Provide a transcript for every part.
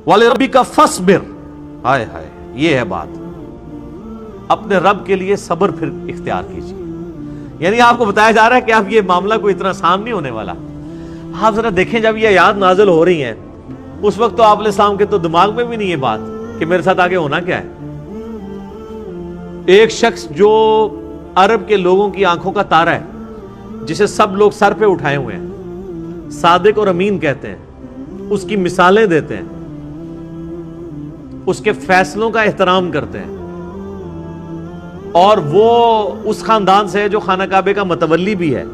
وَلِرَبِّكَ فَاصْبِرْ، ہائے ہائے، یہ ہے بات، اپنے رب کے لیے صبر پھر اختیار کیجیے۔ یعنی آپ کو بتایا جا رہا ہے کہ اب یہ معاملہ کوئی اتنا آسان نہیں ہونے والا۔ آپ ذرا دیکھیں، جب یہ آیات نازل ہو رہی ہیں اس وقت تو آپ علیہ السلام کے تو دماغ میں بھی نہیں یہ بات کہ میرے ساتھ آگے ہونا کیا ہے۔ ایک شخص جو عرب کے لوگوں کی آنکھوں کا تارا ہے، جسے سب لوگ سر پہ اٹھائے ہوئے ہیں، صادق اور امین کہتے ہیں، اس کی مثالیں دیتے ہیں، اس کے فیصلوں کا احترام کرتے ہیں، اور وہ اس خاندان سے ہے جو خانہ کعبے کا متولی بھی ہے،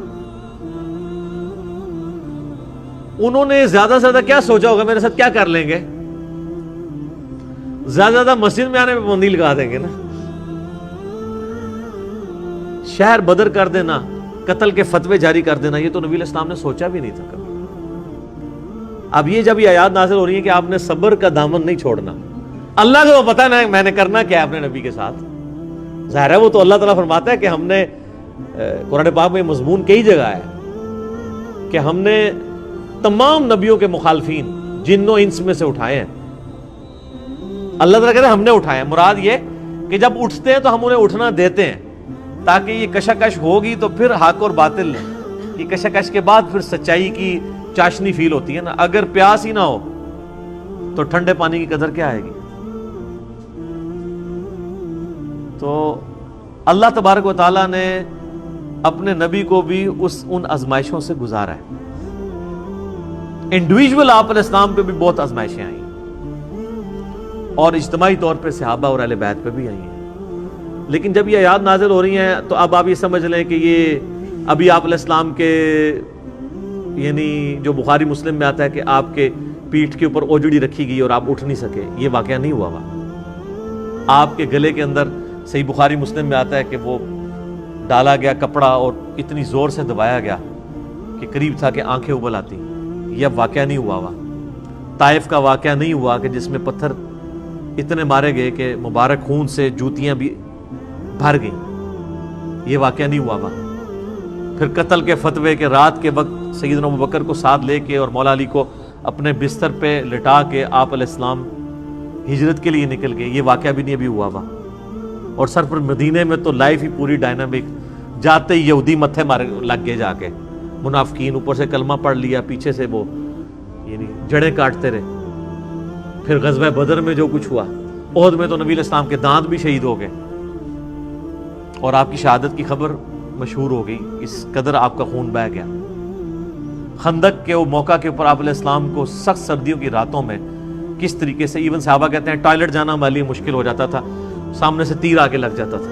انہوں نے زیادہ سے زیادہ کیا سوچا ہوگا میرے ساتھ کیا کر لیں گے؟ زیادہ سے زیادہ مسجد میں آنے پہ پابندی لگا دیں گے نا، شہر بدر کر دینا، قتل کے فتوے جاری کر دینا، یہ تو نبی علیہ السلام نے سوچا بھی نہیں تھا کبھی۔ اب یہ جب یہ آیات نازل ہو رہی ہے کہ آپ نے صبر کا دامن نہیں چھوڑنا، اللہ کو تو پتہ نہیں میں نے کرنا کیا ہے اپنے نبی کے ساتھ، ظاہر ہے وہ تو اللہ تعالیٰ فرماتا ہے کہ ہم نے قرآن پاک میں مضمون کئی جگہ ہے کہ ہم نے تمام نبیوں کے مخالفین جن و انس میں سے اٹھائے ہیں۔ اللہ تعالیٰ کہتے ہیں ہم نے اٹھائے ہیں، مراد یہ کہ جب اٹھتے ہیں تو ہم انہیں اٹھنا دیتے ہیں، تاکہ یہ کشاکش ہوگی تو پھر حق اور باطل کی کشاکش کے بعد پھر سچائی کی چاشنی فیل ہوتی ہے نا۔ اگر پیاس ہی نہ ہو تو ٹھنڈے پانی کی قدر کیا آئے گی؟ تو اللہ تبارک و تعالیٰ نے اپنے نبی کو بھی ان آزمائشوں سے گزارا ہے۔ انڈیویجول آپ علیہ السلام پہ بھی بہت آزمائشیں آئیں، اور اجتماعی طور پہ صحابہ اور اہل بیت پہ بھی آئی ہیں، لیکن جب یہ آیات نازل ہو رہی ہیں تو اب آپ یہ سمجھ لیں کہ یہ ابھی آپ علیہ السلام کے، یعنی جو بخاری مسلم میں آتا ہے کہ آپ کے پیٹھ کے اوپر اوجڑی رکھی گئی اور آپ اٹھ نہیں سکے، یہ واقعہ نہیں ہوا۔ آپ کے گلے کے اندر صحیح بخاری مسلم میں آتا ہے کہ وہ ڈالا گیا کپڑا اور اتنی زور سے دبایا گیا کہ قریب تھا کہ آنکھیں ابل آتی، یہ اب واقعہ نہیں ہوا۔ طائف کا واقعہ نہیں ہوا کہ جس میں پتھر اتنے مارے گئے کہ مبارک خون سے جوتیاں بھی بھر گئیں، یہ واقعہ نہیں ہوا۔ پھر قتل کے فتوے کے رات کے وقت سیدنا ابوبکر کو ساتھ لے کے اور مولا علی کو اپنے بستر پہ لٹا کے آپ علیہ السلام ہجرت کے لیے نکل گئے، یہ واقعہ بھی نہیں ابھی ہوا۔ اور سر پر مدینے میں تو لائف ہی پوری ڈائنامک، جاتے ہی یہودی متھے مارے لگ گئے، جا کے منافقین، اوپر سے کلمہ پڑھ لیا، پیچھے سے وہ یعنی جڑیں کاٹتے رہے۔ پھر غزوہ بدر میں جو کچھ ہوا، احد میں تو نبی علیہ السلام کے دانت بھی شہید ہو گئے اور آپ کی شہادت کی خبر مشہور ہو گئی، اس قدر آپ کا خون بہہ گیا۔ خندق کے وہ موقع کے اوپر آپ علیہ السلام کو سخت سردیوں کی راتوں میں کس طریقے سے ایون صحابہ کہتے ہیں ٹوائلٹ جانا ہمارے لیے مشکل ہو جاتا تھا، سامنے سے تیر آ کے لگ جاتا تھا۔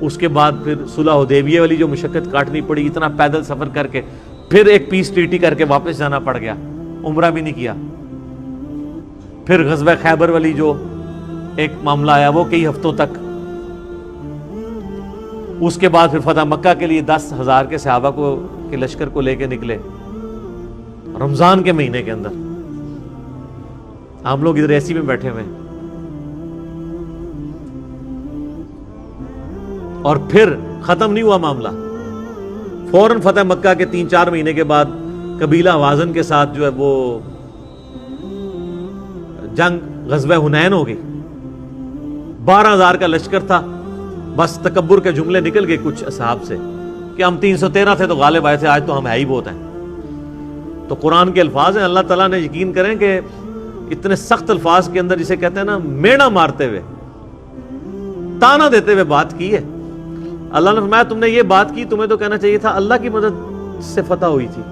اس کے بعد پھر صلح حدیبیہ والی جو مشقت کاٹنی پڑی، اتنا پیدل سفر کر کے، پھر ایک پیس ٹریٹی کر کے واپس جانا پڑ گیا، عمرہ بھی نہیں کیا۔ پھر غزوہ خیبر والی جو ایک معاملہ آیا وہ کئی ہفتوں تک، اس کے بعد پھر فتح مکہ کے لیے 10,000 کے صحابہ کو کے لشکر کو لے کے نکلے رمضان کے مہینے کے اندر، ہم لوگ ادھر ایسی میں بیٹھے ہوئے، اور پھر ختم نہیں ہوا معاملہ، فوراً فتح مکہ کے 3-4 مہینے کے بعد قبیلہ حوازن کے ساتھ جو ہے وہ جنگ غزوہ حنین ہو گئی۔ 12,000 کا لشکر تھا، بس تکبر کے جملے نکل گئے کچھ اصحاب سے کہ ہم 313 تھے تو غالب آئے تھے، آج تو ہم ہے ہی بہت ہیں۔ تو قرآن کے الفاظ ہیں، اللہ تعالیٰ نے یقین کریں کہ اتنے سخت الفاظ کے اندر جسے کہتے ہیں نا میڑا مارتے ہوئے، تانا دیتے ہوئے بات کی ہے۔ اللہ نے فرمایا تم نے یہ بات کی، تمہیں تو کہنا چاہیے تھا اللہ کی مدد سے فتح ہوئی تھی۔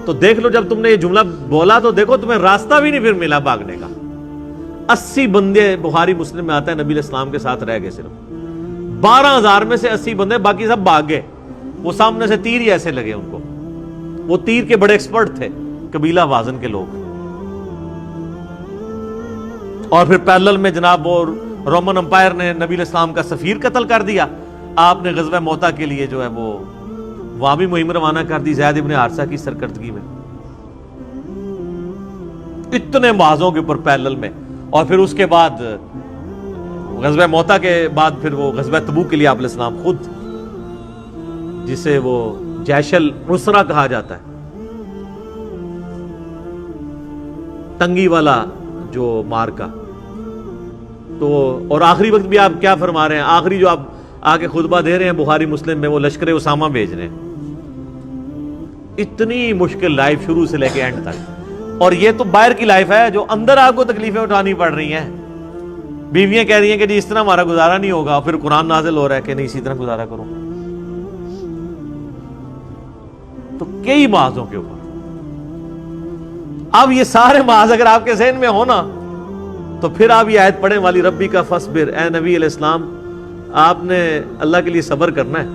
تو دیکھ لو جب تم نے یہ جملہ بولا تو دیکھو تمہیں راستہ بھی نہیں پھر ملا بھاگنے کا۔ 80 بندے بخاری مسلم میں آتا ہے نبی علیہ السلام کے ساتھ رہ گئے، صرف 12,000 میں سے 80 بندے، باقی سب بھاگ گئے۔ وہ سامنے سے تیر ہی ایسے لگے ان کو، وہ تیر کے بڑے ایکسپرٹ تھے قبیلہ حوازن کے لوگ۔ اور پھر پیرلل میں جناب وہ رومن امپائر نے نبی علیہ السلام کا سفیر قتل کر دیا، آپ نے غزوہ موتا کے لیے جو ہے وہ وہاں بھی مہم روانہ کر دی زید ابن حارثہ کی سرکردگی میں، اتنے معاذوں کے اوپر پیرلل میں۔ اور پھر اس کے بعد غزوہ موتا کے بعد پھر وہ غزوہ تبوک کے لیے آپ علیہ السلام خود، جسے وہ جیش العسرہ کہا جاتا ہے، تنگی والا جو مارکا. تو اور آخری وقت بھی آپ کیا فرما رہے ہیں, آخری جو آپ آگے خطبہ دے رہے ہیں بخاری مسلم میں, وہ لشکر اسامہ بھیج رہے ہیں. اتنی مشکل لائف شروع سے لے کے اینڈ تک. اور یہ تو باہر کی لائف ہے, جو اندر آپ کو تکلیفیں اٹھانی پڑ رہی ہیں. بیویاں کہہ رہی ہیں کہ جی اس طرح ہمارا گزارا نہیں ہوگا, پھر قرآن نازل ہو رہا ہے کہ نہیں اسی طرح گزارا کرو. تو کئی معاذوں کے اوپر. اب یہ سارے معاذ اگر آپ کے ذہن میں ہو نا, تو پھر آپ یہ آیت پڑھیں والی ربی کا فصبر, اے نبی علیہ السلام آپ نے اللہ کے لیے صبر کرنا ہے.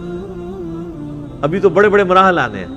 ابھی تو بڑے بڑے مراحل آنے ہیں.